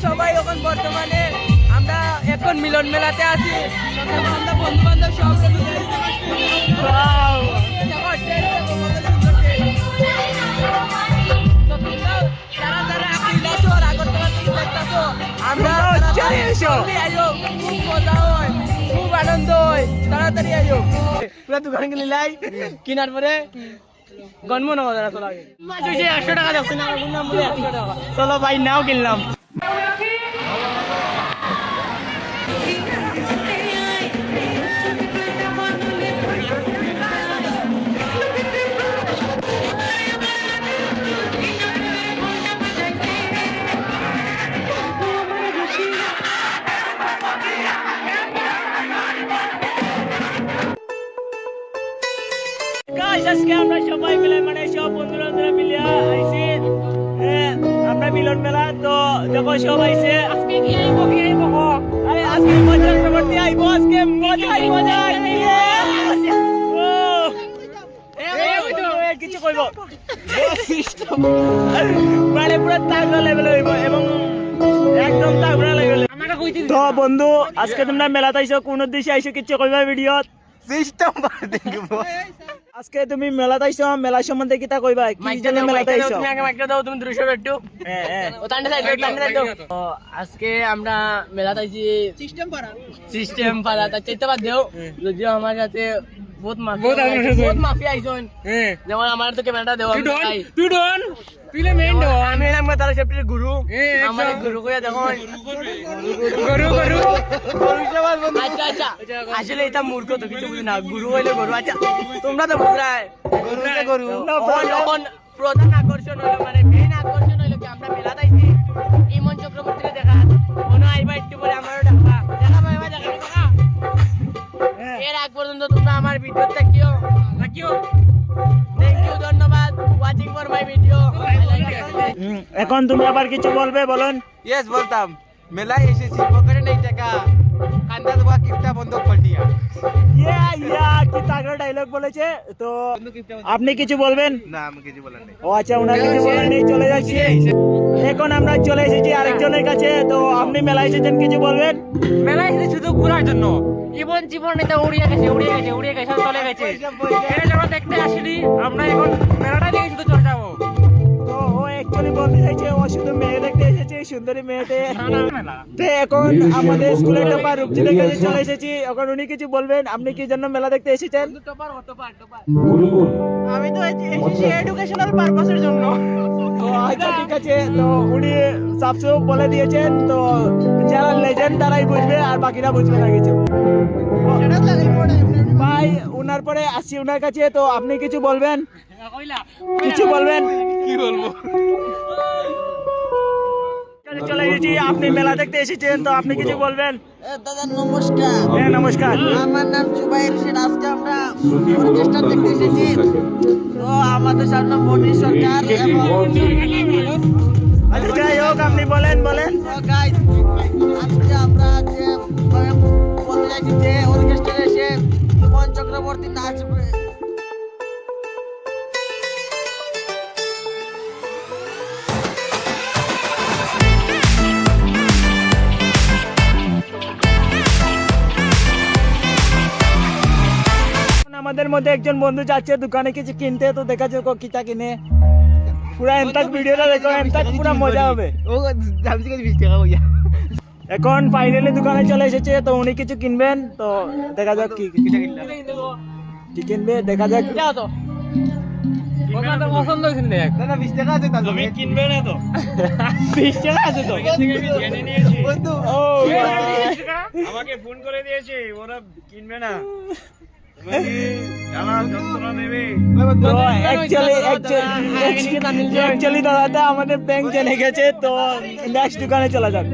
সবাই এখন বর্তমানে আমরা এখন মিলন মেলাতে আছি। আমরা বন্ধু বান্ধব সব খুব মজা হয়, খুব আনন্দ হয়। তাড়াতাড়ি আইও পুরা দোকান কিনে লাই, কিনার পরে গনমো না মজা তো লাগে। 100 টাকা যাচ্ছে না, 100 টাকা। চলো ভাই নাও কিনলাম। আজকে আমরা সবাই মিলে মানে সব বন্ধুরা মিলে আইছি আমরা মিলন মেলা। তো দেখো সব আইছে। আজকে কি আইবো আরে আজকে মজা করতে আইবো, আজকে মজা কিছু কইব সিস্টেম মানে পুরো তাগড়া লেভেল হইব এবং একদম তাগড়া লেভেল। তো বন্ধু আজকে তোমরা মেলাতে আইছো, কোন উদ্দেশ্যে আইছো কিছু কইবা ভিডিও সিস্টেম বাড়ি দেব। আজকে তুমি মেলাতে আইছো, মেলা সম্বন্ধে কিটা কইবা? কি জন্য মেলাতে আইছো? তুমি আগে মাইকটা দাও, তুমি 200 একটু ও টান্ডা সাইড দাও। আজকে আমরা মেলাতে আইছি সিস্টেম পাড়া তা চাইতে বাদ দেও। যদিও আমার কাছে বহুত মাফিয়া আইছন, যেমন আমার তো ক্যামেরাটা দেও। তুই ডন তুইলে মেইন ডন, আমি নাম তার সেফটি গুরু, আমার গুরু কইয়া দেখো গুরু সবার বন্ধু। আচ্ছা আসলে এটা মূর্খ তো কিছু বুঝি না, গুরু হইলে গুরু। আচ্ছা তোমরা তো বুঝরাই গুরু যখন প্রধান আকর্ষণ হলো মানে মেইন আকর্ষণ হলো কি আমরা মেলাতে আইছি ইমন চক্রবর্তীকে দেখা। মনে আইবা একটু পরে আমারও দেখা এর আগ পর্যন্ত তোমরা আমার ভিডিও দেখিও। থ্যাংক ইউ, ধন্যবাদ ওয়াচিং ফর মাই ভিডিও। এখন তুমি আবার কিছু বলবে বলুন? ইয়েস বলতাম, মেলায় এসেছি, পকেটে নেই টাকা, কান্দা দেওয়া কিপটা বন্ধ পাল্টিয়া। কি তাগড়া ডায়লগ বলেছে। তো আপনি কিছু বলবেন? না আমি কিছু বলার নেই। ও আচ্ছা, ওনার কিছু বলার নেই, চলে যাচ্ছি। এখন আমরা চলে এসেছি আরেকজনের কাছে। তো আপনি মেলায় এসেছেন, কিছু বলবেন? মেলায় এসেছি শুধু ঘোরার জন্য। জীবন এটা উড়িয়ে গেছে চলে গেছে। আমরা দেখতে আসিনি, আমরা এখন মেলাটা দেখে শুধু চলে যাবো। তো ও অ্যাকচুয়ালি বলতে চাইছে ও শুধু মেয়ে দেখতে এসেছে, সুন্দরী মেয়েতে। এখন আমাদের স্কুলের টপার রূপজিদের কাছে চলে এসেছি। এখন উনি কিছু বলবেন, আপনি কি জন্য মেলা দেখতে এসেছেন? আমি তো এসেছি এডুকেশনাল পারপাসের জন্য। তো আচ্ছা ঠিক আছে, তো উনি সাবসব বলে দিয়েছেন। তো যারা লেজেন্ড তারাই বুঝবে, আর বাকিরা বুঝবে না কিছু। ভাই উনার পরে আসছি উনার কাছে। তো আপনি কিছু বলবেন? কিছু বলবেন? কি বলবো? চলে এসেছি, আপনি মেলা দেখতে এসেছেন, তো আপনি কিছু বলবেন? দাদা নমস্কার। হ্যাঁ নমস্কার। আমার নাম জুবাইর হোসেন। আজকে আমরা অর্কেস্ট্রা দেখতে এসেছি। তো আমাদের সামনে মোদী সরকার এবং আচ্ছা যাই হোক, আপনি বলেন। গাইস আজকে আমরা যে বলতে চাইছি যে অর্কেস্ট্রা এসে ইমন চক্রবর্তী নাচবে। আমাদের মধ্যে একজন বন্ধু যাচ্ছে দোকানে কিছু কিনতে। তো দেখা যাক কিটা কিনে। পুরা এমতাক ভিডিওটা দেখো, এমতাক পুরা মজা হবে। ও জানছি কত 20 টাকা হইয়া। এখন ফাইনালি দোকানে চলে এসেছে। তো উনি কিছু কিনবেন, তো দেখা যাক কি কিনবে, দেখা যাক। পছন্দ হয়েছে দেখ। দাদা 20 টাকা আছে তাহলে। তুমি কিনবে না তো? 20 টাকা আছে তো বন্ধু। ও আমাকে ফোন করে দিয়েছে, ওরা কিনবে না। অ্যাকচুয়ালি দাদা আমাদের ব্যাংক জেনে গেছে। তো নেক্সট দোকানে চলে যাক।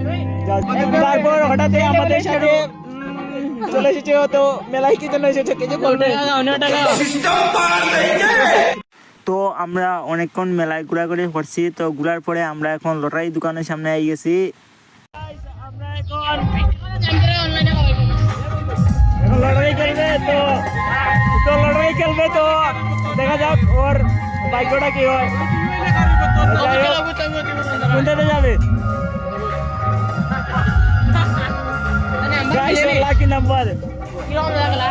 তারপর হঠাৎ আমাদের সাথে চলে এসেছে। তো মেলায় কি জন্য এসেছে কিছু বলবে? তো আমরা অনেকক্ষণ মেলায় ঘোরাঘুরি করছি। তো ঘোরার পরে আমরা এখন লটারি দোকানের সামনে আই গেছি। আমরা এখন লটারি খেলবে। তো লটারি খেলবে, তো দেখা যাক ওর ভাগ্যটা কি হয়। কোনটাতে যাবে? গাইস লাকি নাম্বার কিরকম লাগলা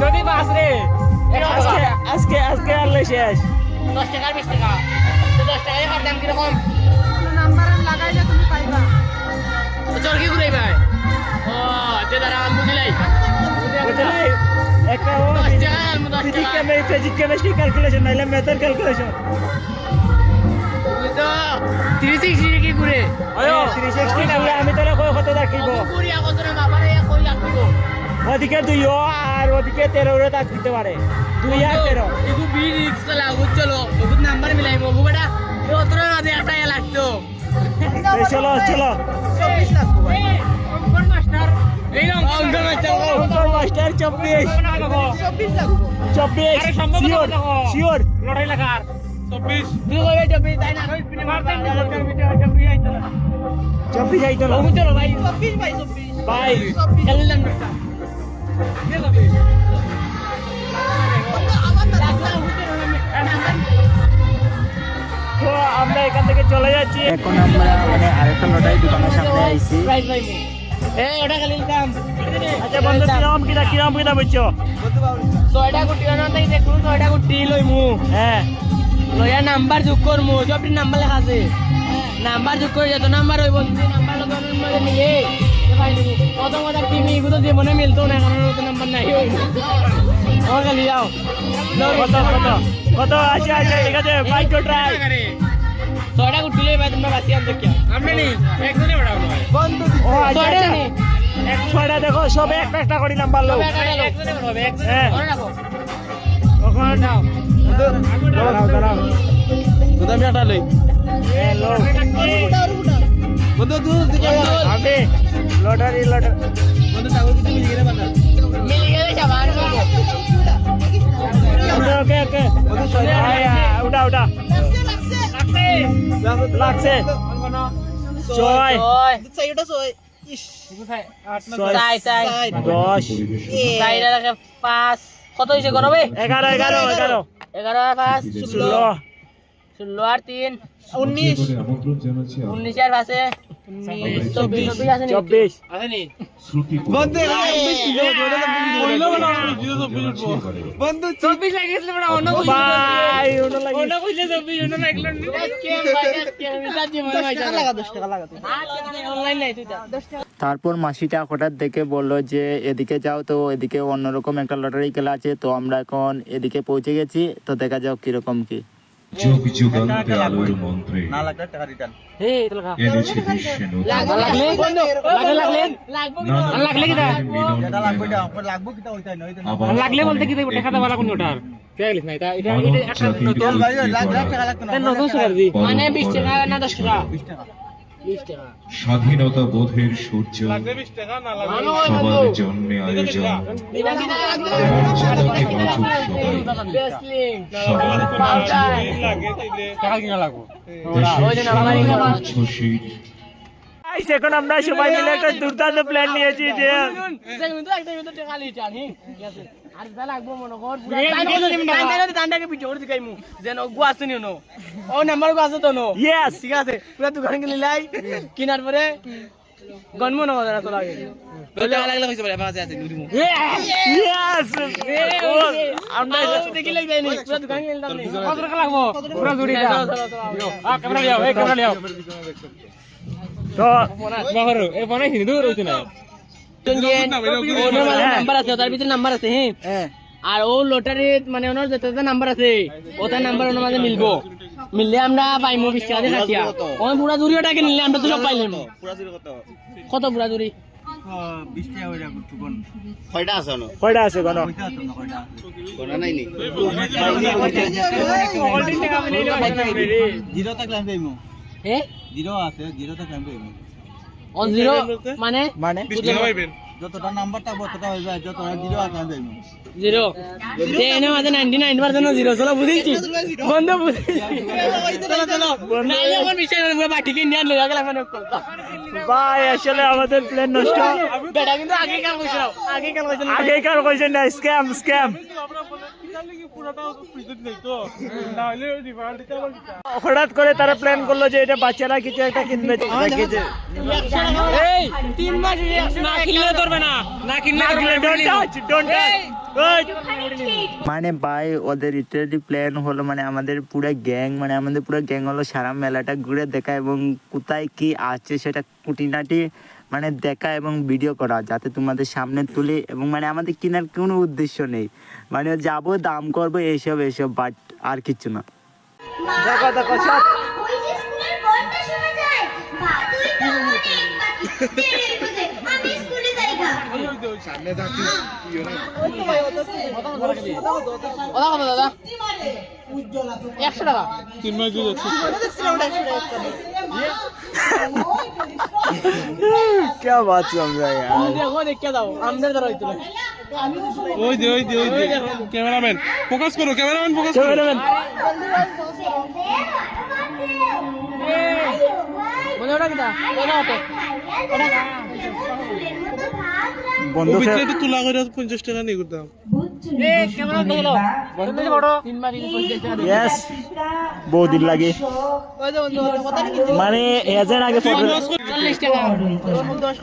যদি বাস রে আজকে আল্লাহ শেষ 10 টাকা 20 টাকা তো 10 টাকায় আর দাম কিরকম নাম্বার লাগাইলে তুমি পাইবা চল কি ঘুরাই ভাই ও তে দাঁড়া আমি বুঝলাই বুঝলে একটা ও 10 টাকা আর 10 টাকা ফিজিক্স কেমিস্ট্রি ক্যালকুলেশন নাইলে ম্যাথের ক্যালকুলেশন তো 360 কি ঘুরে 360 করলে আমি তাহলে কত রাখিব কুড়ি কত না বাবারে কই রাখবো ওদিকে 2 আর ওদিকে 13 তাক দিতে পারে 2 আর 13 এগু বি রিক্স লা চলো বহুত নাম্বার মিলাইবো বুবাটা এ অতরা না দে একটা লাগতো চলো 24 লাখ ভাই অঙ্কন মাস্টার এই অঙ্কন মাস্টার অঙ্কন মাস্টার 24 24 লাখ 24 শিওর লড়াই লাগার 24 তুই কই 24 তাই না কই পিনে মারতে 24 আইতো না চলো ভাই 24 ভাই 24 ভাই খেললাম না তো আমরা এখান থেকে চলে যাচ্ছি এখন আমরা মানে আরেকটা লটারি দোকানের সামনে আইছি প্রাইজ ভাই এ ওটা খালি দাম আচ্ছা বন্ধু কিরম কিটা বুঝছো ছয়টা গুটি না তাই দেখুন ছয়টা গুটি লইমু হ্যাঁ লয়া নাম্বার যোগ করমু জবরি নাম্বার লেখা আছে নাম্বার যোগ করে যত নাম্বার হইব যদি নাম্বার লাগানোর মধ্যে মিলে ভাই নিবো কত কথা টিমি এগুলো জীবনে মিলতো না কারণ ওই নাম্বার নাই হইব আমার খালি যাও কত আচ্ছা ঠিক আছে বাইক তো ট্রাই ছয়টা গুটি লই ভাই তোমরা বাসি আনতে কি আমরা নি একজনে বড় বন্ধু ও আচ্ছা ছয়টা নি ছয়টা দেখো সবে একটা করে নাম্বার লো একজনে বড় হবে একজনে হ্যাঁ। ধরে রাখো ওখানে নাও দাঁড়াও তো আমি আটা লই হ্যাঁ লো বন্ধু তুই আমি লটারি বন্ধু টাকা দিতে মিলে গেলে বানা মিল গেলে জবান ওকে উঠা লাগছে ছয় এটা সই ইস চাই চাই 10 চাইরা রাখে 5 কত হইছে করবে 11 11 আর 5 16 16 আর 3 19 19 আর আছে 24 আছে নি 24 আছে নি বন্ধু বন্ধু 24 লাগিছিল বড় অন্য ভাই ওটা লাগে অন্য কইলে 24 অন্য লাগলো স্ক্যাম ভাই স্ক্যাম মিটা দি মনে হয় 10 টাকা লাগা অনলাইন নাই তুই 10 টাকা তারপর মাসিটা হঠাৎ দেখে বললো যে এদিকে যাও, তো এদিকে অন্যরকম একটা লটারি খেলা আছে, তো আমরা এখন এদিকে পৌঁছে গেছি, তো দেখা যাও কিরকম কি। যুগ যুগান্তে আলোর মন্ত্রে না লাগলে টাকা রিটার্ন এই তো লাগা এনেছে বিশ্বে নতুন লাগলে লাগলে কি দা এটা লাগবে এটা আমার লাগবে কিটা ওইটাই নয় এটা আবার লাগলে বলতে কি দেখা দাও কোন ওটার কে গেলিস না এটা এটা একটা নতুন ভাই লাখ টাকা লাগতো না নতুন সরকার দি মানে 20 টাকা না 10 টাকা 20 টাকা 20 টাকা স্বাধীনতা বোধের সূর্য সবার জন্য আয়োজন মর্যাদাকে বাঁচুক সবাই বেসলিং সবার টাকা কিনা লাগবো দেশের সবার উচ্ছ্বসিত গাইস এখন আমরা সবাই মিলে একটা দুর্দান্ত প্ল্যান নিয়েছি যে কিন্তু একটা টাকা লিটার হি ঠিক আছে আর যা লাগবো মনে কর দান্ডাকে ভিডিও দেখাইমু যেন গো আছে নি নো ও নাম্বার গো আছে তো নো ইয়েস ঠিক আছে পুরো দোকান কিনে লাই কিনার পরে গনমো না কথা তো লাগে টাকা লাগলে কইছে বলে আমার আছে দিমু ইয়েস আমরা দেখি লাগ যায়নি পুরো দোকান কিনে দাম নেই কত টাকা লাগবো পুরো জুড়ি দাও আ ক্যামেরা লিও এই ক্যামেরা লিও তো বাহরো এ বানাইছি দূর হইছে না নাম্বার আছে তার ভিতরে নাম্বার আছে হ্যাঁ আর ও লটারি মানে ওনার যেটা নাম্বার আছে ওটা নাম্বার ওনার মাঝে মিলবো মিললে আমরা পাইমু 20 টাকা দিয়ে খাটিয়া ওই পুরা জুরিটাকে নিলে আমরা তো সব পাইলাম পুরা জুরি কত কত পুরা জুরি 20 টাকা হইরা টুকন কয়টা আছে না কয়টা আছে গণ কইতা তো না কয়টা কোনা নাই নি জিরো টাকা লাইন দেইমু এ জিরো আছে জিরো টাকা লাইন দেইমু অন জিরো মানে মানে যতটা নাম্বার থাকবে ততটা হইবে যতটা জিরো আছে লাইন দেইমু জিরো যে এনে মাঝে 99% জিরো চলো বুঝিছি বন্ধ বুঝিছি চলো চলো নাইলে কোন বিষয় পুরো বাটি কিনে আনলে আগে মানে ভাই আসলে আমাদের প্ল্যান নষ্ট। বেটা কিন্তু আগে কাল কইছো আগেকার কইছেন না, স্ক্যাম হঠাৎ করে তারা প্ল্যান করলো যে এটা বাচ্চারা কিছু একটা কিনবে এই 3 মাস না কিনলে ধরবে না, না কিনলে মানে ভাই ওদের ইত্যাদি প্ল্যান হলো মানে আমাদের পুরো গ্যাং হলো সারা মেলাটা ঘুরে দেখা এবং কোথায় কি আছে সেটা খুঁটিনাটি মানে দেখা এবং ভিডিও করা যাতে তোমাদের সামনে তুলি এবং মানে আমাদের কেনার কোনো উদ্দেশ্য নেই, মানে যাবো দাম করবো এইসব বাট আর কিচ্ছু না। দেখো দেখো সব ওই যে স্কুলের বলটা শোনা যায় ভাতুই তো অনেক বাকি তেরে বুঝে আমি স্কুলে যাই না ওদা কত দাদা? 100 টাকা। क्या बात समझा यार দেখো দেখে দাও আমাদের ধরা হইতো না। ওই দে ক্যামেরাম্যান ফোকাস করো, ক্যামেরাম্যান ফোকাস করো। ক্যামেরাম্যান মনে ওটা কিটা? ওটা কত? বন্ধু একটু তুলা করে 50 টাকা নিয়ে করতাম। এই ক্যামেরা দেখলো বন্ধু বড় 3 মাস 50 টাকা দিই। यस बहुत दिन लगे ওই যে বন্ধু কত টাকা কিনছি? মানে এজেন্ট আগে ফটো 40 টাকা।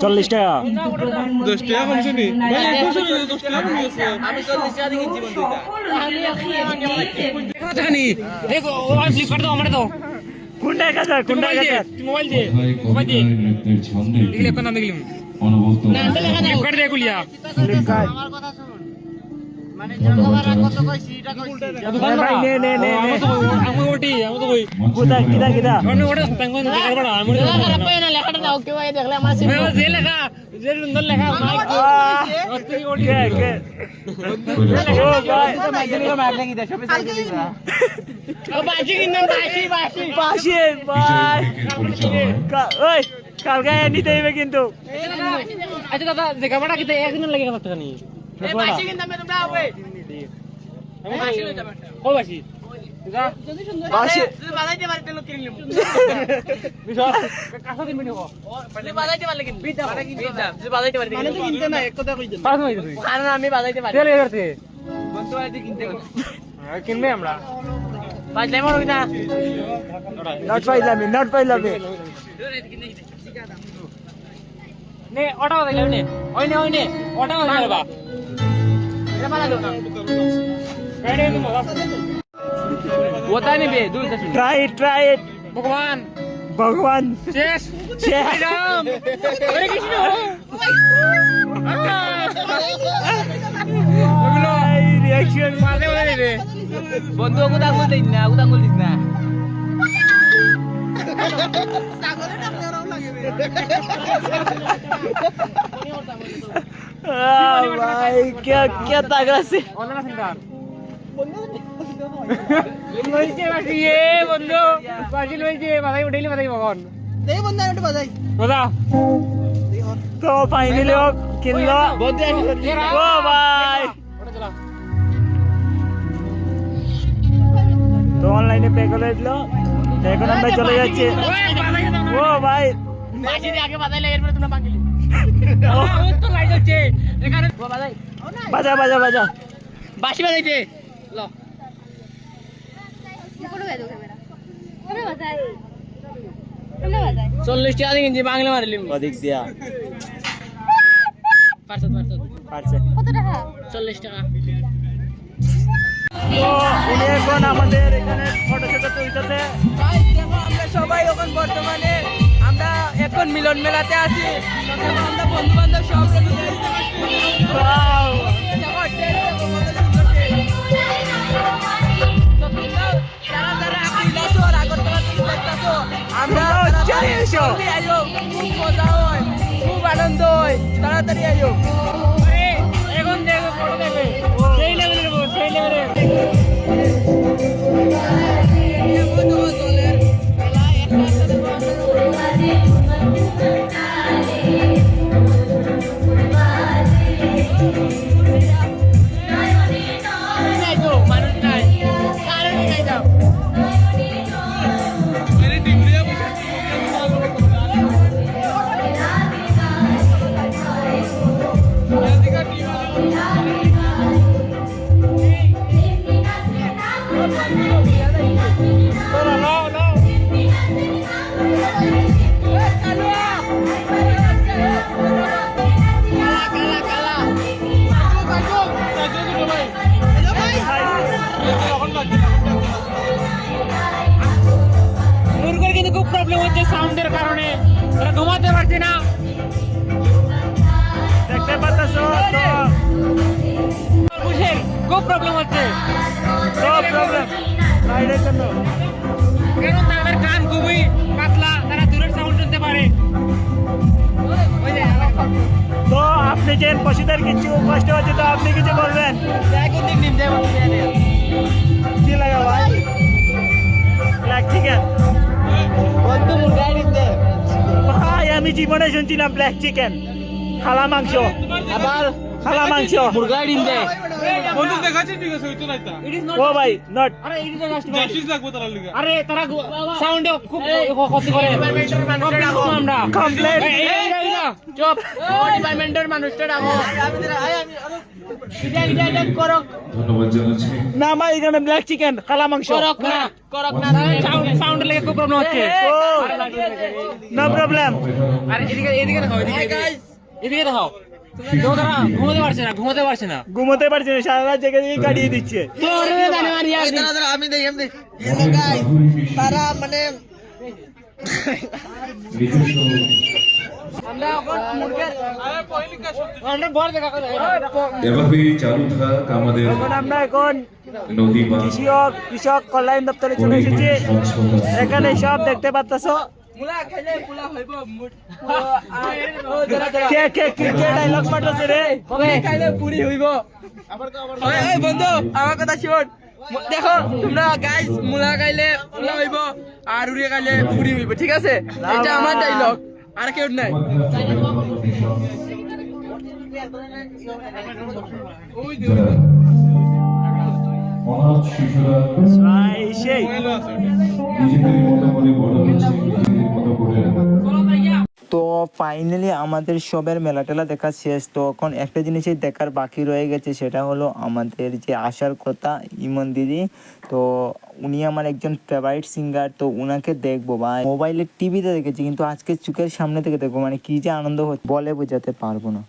40 টাকা 10 টাকা কমছে নি ভাই, 10 টাকা কমিয়েছে। আমি 40 টাকা দিয়ে কিনছি বন্ধু এটা। টাকা নি এই ওই ফ্লিপকার্ট দাও আমারে দাও। কোনটা কাজা মোবাইল দে ভাই কবিতায় নৃত্যের ছন্দে দিলে কোন নামে গেলাম অনবদ্য না লেখা দাও ফ্লিপকার্ট দিয়ে কুলিয়া ফ্লিপকার্ট আমার কথা শুন মানে ধন্যবাদ কত কইছি এটা কইছি ভাই নে আমি তো কই কোথা কিটা আমি ওটা পেঙ্গন দেখার বড় আমি খারাপ পাই না লেখাটা দাও কেউ আগে দেখলে আমার সিম যে লেখা যে সুন্দর লেখা মাইক তুই ওটি কে ও ভাই মাইক লাগি দে সবে সাইড দিবা ও বাজি কিনন বাসি পাশে ভাই ওই কালকে নিতে হবে কিন্তু আচ্ছা দাদা দেখাবাটা কি একদিন লাগে কত টাকা নি এই বাসি কিনতে তোমরা হবে আমি বাসি লই যাব ও বাসি পাশে তুই বাজাইতে পারতে লোক কিনলিম কাছে দিন মিনি তুই বাজাইতে পারলে কিন বিদ দাম তুই বাজাইতে পারতে মানে তুই কিনতে না এক কথা কই দেন পাস হই তুই আর না আমি বাজাইতে পারি তেল এরতে বন্ধু আইতে কিনতে কিনবে আমরা বাজাই মরো না নট পাইলামি নে ওটা দেখলে নে ওই নে ওটা দেখলে বা এটা বালা দাও না গাড়ি নে মজা ওটা নিবে দুই দশ ট্রাই ইট ভগবান শেষ রাম হরে কৃষ্ণ রিঅ্যাকশন মাঝে মাঝে রে বন্ধু ওগুলো আঙুল দিস না ওগুলো আঙুল দিস না ভাই क्या তাগড়া সে অনলাইন সেন্টার লইছে বাসি এ বন্ধু বাসি লইছে বাজাই উঠাইলে বাজাই বগন দেই বন্ধু আমি একটু বাজাই বাজা তো ফাইনালি ও কিনলো বন্ধু ও ভাই ওটা চলা তো অনলাইনে পে করে দিল এখন আমরা চলে যাচ্ছি ও ভাই বাসি দিয়ে আগে বাজাইলে এরপরে তোমরা বাকিলি ও তো লাইট হচ্ছে এখানে বাজাই বাজা বাসি বাজাইছে ল কোন বাজাই ক্যামেরা কোন বাজাই কোন বাজাই 40 টাকা দিয়ে কিনছি বাংলা মারলিম ওদিক দিয়া পারছে কত টাকা 40 টাকা তো উনি এখন আমাদের এখানে ফটো তুলতেছে আমরা সবাই এখন বর্তমানে আমরা এখন মিলন মেলাতে আছি আমরা বন্ধু বান্ধব সব Wow! আমরা খুব মজা হয়, খুব আনন্দ হয়, তাড়াতাড়ি আইও। এখন দেখো ফটো দেখবে সেই লেভেলের সেই লেভেলের মানুষ নাই কারণ নাই যাও প্রবলেম হচ্ছে সাউন্ডের কারণে, তারা ঘুমাতে পারছে না। দেখতে পাচ্ছো তো বুঝেন খুব প্রবলেম হচ্ছে, সব প্রবলেম লাইটের জন্য। কারণ তাদের কান খুবই পাতলা, তারা দূরের সাউন্ড শুনতে পারে। ওই যে তো আপনি যে পশুদের কিছু কষ্ট হচ্ছে, তো আপনি কিছু বলবেন? কি লাগা ভাই? ব্ল্যাক চিকেন বন্ধু মুরগাই নিতে ভাই, আমি জীবনে শুনছি না ব্ল্যাক চিকেন। খালা মাংস, আবার খালা মাংস। মুরগাই নিতে ও ভাই নট আরে তারা সাউন্ডে খুব ক্ষতি করে। আমরা কমপ্লেন। চুপ, ডিপার্টমেন্টের মানুষটা ডাকো। এটা করক ধন্যবাদ জানাচ্ছি। না ভাই, এখানে ব্ল্যাক চিকেন খালা মাংস। করক না সাউন্ড লেগে খুব প্রবলেম হচ্ছে। ও নো প্রবলেম। আরে এদিকে দেখাও, এদিকে দেখাও। তো তারা ঘুমাতে পারছে না। ঘুমোতে পারছি না, সারা রাত জেগে জেগে কাটিয়ে দিচ্ছে। তো রে জানি মারি আর দাঁড়া দাঁড়া আমি দেখি হ্যালো গাইস তারা মানে আমরা বড় দেখা করে এভাবেই চালু থাক আমাদের এখন আমরা এখন নদী বা কৃষক কল্যাণ দপ্তরে চলে এসেছি। এখানে সব দেখতে পাচ্ছো। কে কে কে ডায়লগ মারতেছে রে? পুরি হইব। এই বন্ধু আমার কথা শোন, দেখো তোমরা গাইস মুলা খাইলে মুলা হইব আর উড়িয়ে খাইলে পুরি হইব, ঠিক আছে? এটা আমার ডায়লগ, আর কেউ নাই। অনাথ শিশুরা ভাই সেই নিজেদের মতো করে বড় হচ্ছে, নিজেদের মতো করে তো ফাইনালি আমাদের সবের মেলা টেলা দেখা শেষ। তো এখন একটা জিনিসই দেখার বাকি রয়ে গেছে, সেটা হলো আমাদের যে আসার কথা ইমন দিদি। তো উনি আমার একজন ফেভারিট সিঙ্গার, তো উনাকে দেখবো বা মোবাইলে টিভিতে দেখেছি, কিন্তু আজকে চোখের সামনে থেকে দেখবো, মানে কি যে আনন্দ হচ্ছে বলে বোঝাতে পারবো না।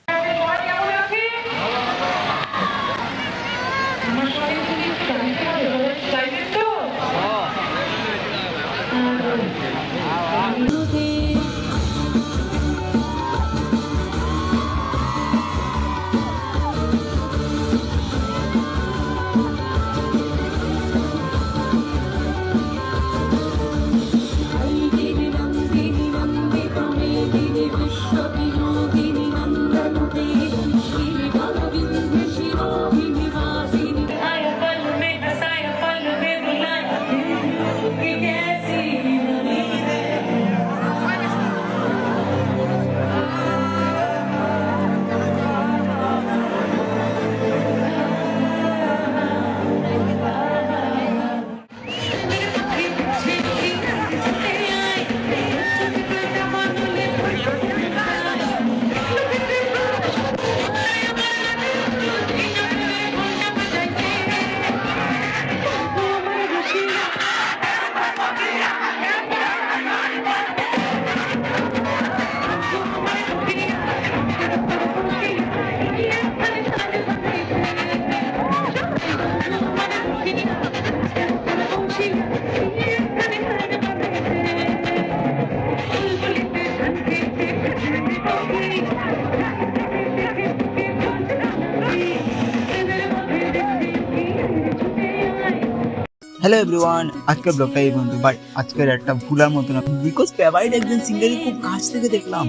হ্যালো এভরিওয়ান, আজকের ব্লগটা এই বন্ধু, বাট আজকের একটা ভুলার মতো না, বিকজ ফেভারিট একজন সিঙ্গারই খুব কাছ থেকে দেখলাম,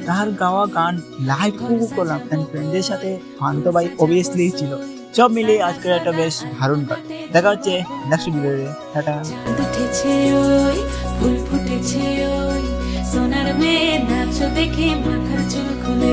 তার গাওয়া গান লাইভ উপভোগ করলাম অ্যান্ড ফ্রেন্ডদের সাথে। ফান তো ভাই অবভিয়াসলি ছিল। সব মিলিয়ে আজকের একটা বেশ দারুণ কাট। দেখা হচ্ছে নেক্সট ভিডিওতে। টাটা। উঠেছে ওই ফুল ফুটেছে ওই সোনার মেয়ে নাচ দেখে মাথার চুল খুলে